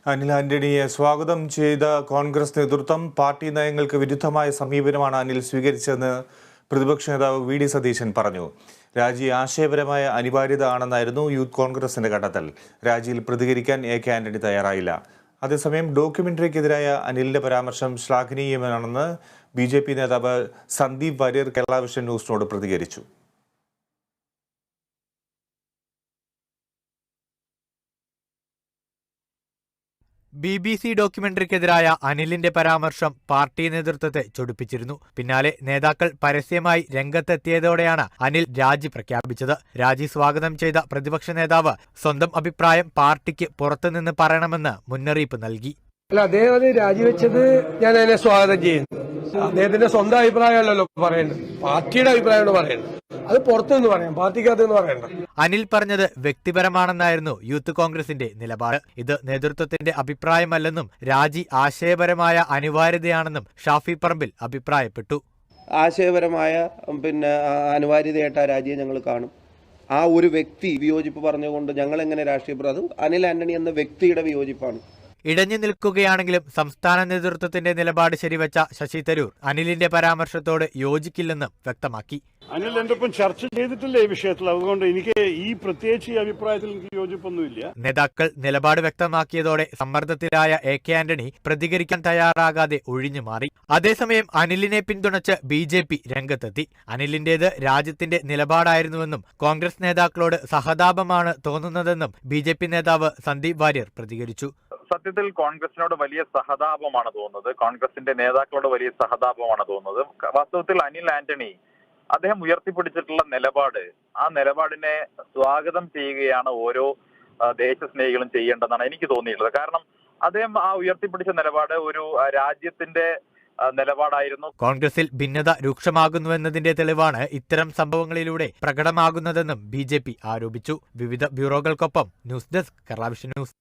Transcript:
അനിൽ ആന്റണിയെ സ്വാഗതം ചെയ്ത കോൺഗ്രസ് നേതൃത്വം പാർട്ടി നയങ്ങൾക്ക് വിരുദ്ധമായ സമീപനമാണ് അനിൽ സ്വീകരിച്ചതെന്ന് പ്രതിപക്ഷ നേതാവ് വി.ഡി. സതീശൻ പറഞ്ഞു. രാജി ആശയപരമായ അനിവാര്യത ആണെന്നായിരുന്നു യൂത്ത് കോൺഗ്രസിന്റെ കണ്ടെത്തൽ. രാജിയിൽ പ്രതികരിക്കാൻ എ.കെ. ആന്റണി തയ്യാറായില്ല. അതേസമയം ഡോക്യുമെന്ററിക്കെതിരായ അനിലിന്റെ പരാമർശം ശ്ലാഘനീയമാണെന്ന് ബി.ജെ.പി. നേതാവ് സന്ദീപ് വാര്യർ കേരള വിഷൻ ന്യൂസിനോട് പ്രതികരിച്ചു. BBC ഡോക്യുമെന്ററിക്കെതിരായ അനിലിന്റെ പരാമർശം പാർട്ടി നേതൃത്വത്തെ ചൊടിപ്പിച്ചിരുന്നു. പിന്നാലെ നേതാക്കൾ പരസ്യമായി രംഗത്തെത്തിയതോടെയാണ് അനിൽ രാജി പ്രഖ്യാപിച്ചത്. രാജി സ്വാഗതം ചെയ്ത പ്രതിപക്ഷ നേതാവ് സ്വന്തം അഭിപ്രായം പാർട്ടിക്ക് പുറത്തുനിന്ന് പറയണമെന്ന് മുന്നറിയിപ്പ് നൽകി. അദ്ദേഹം രാജിവെച്ചത് ഞാൻ അതിനെ സ്വാഗതം ചെയ്യുന്നു. അദ്ദേഹത്തിന്റെ സ്വന്തം അഭിപ്രായമല്ലല്ലോ പറയേണ്ടത്, പാർട്ടിയുടെ അഭിപ്രായമാണ് പറയേണ്ടത്. അത് പുറത്തുനിന്ന് പറയാം, പാർട്ടിക്കകത്തുനിന്ന് പറയണ്ട. അനിൽ പറഞ്ഞത് വ്യക്തിപരമാണെന്നായിരുന്നു യൂത്ത് കോൺഗ്രസിന്റെ നിലപാട്. ഇത് നേതൃത്വത്തിന്റെ അഭിപ്രായമല്ലെന്നും രാജി ആശയപരമായ അനിവാര്യതയാണെന്നും ഷാഫി പറമ്പിൽ അഭിപ്രായപ്പെട്ടു. ആശയപരമായ അനിവാര്യതയായിട്ട് ആ രാജിയെ ഞങ്ങൾ കാണും. ആ ഒരു വ്യക്തി വിയോജിപ്പ് പറഞ്ഞുകൊണ്ട് ഞങ്ങൾ എങ്ങനെ രാഷ്ട്രീയ അതും അനിൽ ആന്റണി എന്ന വ്യക്തിയുടെ വിയോജിപ്പാണ്. ഇടഞ്ഞു നിൽക്കുകയാണെങ്കിലും സംസ്ഥാന നേതൃത്വത്തിന്റെ നിലപാട് ശരിവച്ച ശശി തരൂർ അനിലിന്റെ പരാമർശത്തോട് യോജിക്കില്ലെന്നും വ്യക്തമാക്കി. അനിൽ എന്റെ ഒപ്പം ചർച്ച ചെയ്തിട്ടില്ല ഈ വിഷയത്തിൽ, അതുകൊണ്ട് എനിക്ക് ഈ പ്രത്യേകിച്ച് ഈ അഭിപ്രായത്തിൽ എനിക്ക് യോജിപ്പൊന്നുമില്ല. നേതാക്കൾ നിലപാട് വ്യക്തമാക്കിയതോടെ സമ്മർദ്ദത്തിലായ എ.കെ. ആന്റണി പ്രതികരിക്കാൻ തയ്യാറാകാതെ ഒഴിഞ്ഞുമാറി. അതേസമയം അനിലിനെ പിന്തുണച്ച് ബി.ജെ.പി. രംഗത്തെത്തി. അനിലിന്റേത് രാജ്യത്തിന്റെ നിലപാടായിരുന്നുവെന്നും കോൺഗ്രസ് നേതാക്കളോട് സഹതാപമാണ് തോന്നുന്നതെന്നും ബി.ജെ.പി. നേതാവ് സന്ദീപ് വാര്യർ പ്രതികരിച്ചു. സത്യത്തിൽ കോൺഗ്രസിനോട് വലിയ സഹതാപമാണ് തോന്നുന്നത്, കോൺഗ്രസിന്റെ നേതാക്കളോട് വലിയ സഹതാപമാണ് തോന്നുന്നത്. വാസ്തവത്തിൽ അനിൽ ആന്റണി അദ്ദേഹം ഉയർത്തിപ്പിടിച്ചിട്ടുള്ള നിലപാട്, ആ നിലപാടിനെ സ്വാഗതം ചെയ്യുകയാണ് ഓരോ ദേശസ്നേഹികളും ചെയ്യേണ്ടതെന്നാണ് എനിക്ക് തോന്നിയിട്ടുള്ളത്. കാരണം അദ്ദേഹം ആ ഉയർത്തിപ്പിടിച്ച നിലപാട് ഒരു രാജ്യത്തിന്റെ നിലപാടായിരുന്നു. കോൺഗ്രസിൽ ഭിന്നത രൂക്ഷമാകുന്നുവെന്നതിന്റെ തെളിവാണ് ഇത്തരം സംഭവങ്ങളിലൂടെ പ്രകടമാകുന്നതെന്നും ബി.ജെ.പി. ആരോപിച്ചു. വിവിധ ബ്യൂറോകൾക്കൊപ്പം news desk Kerala vision news.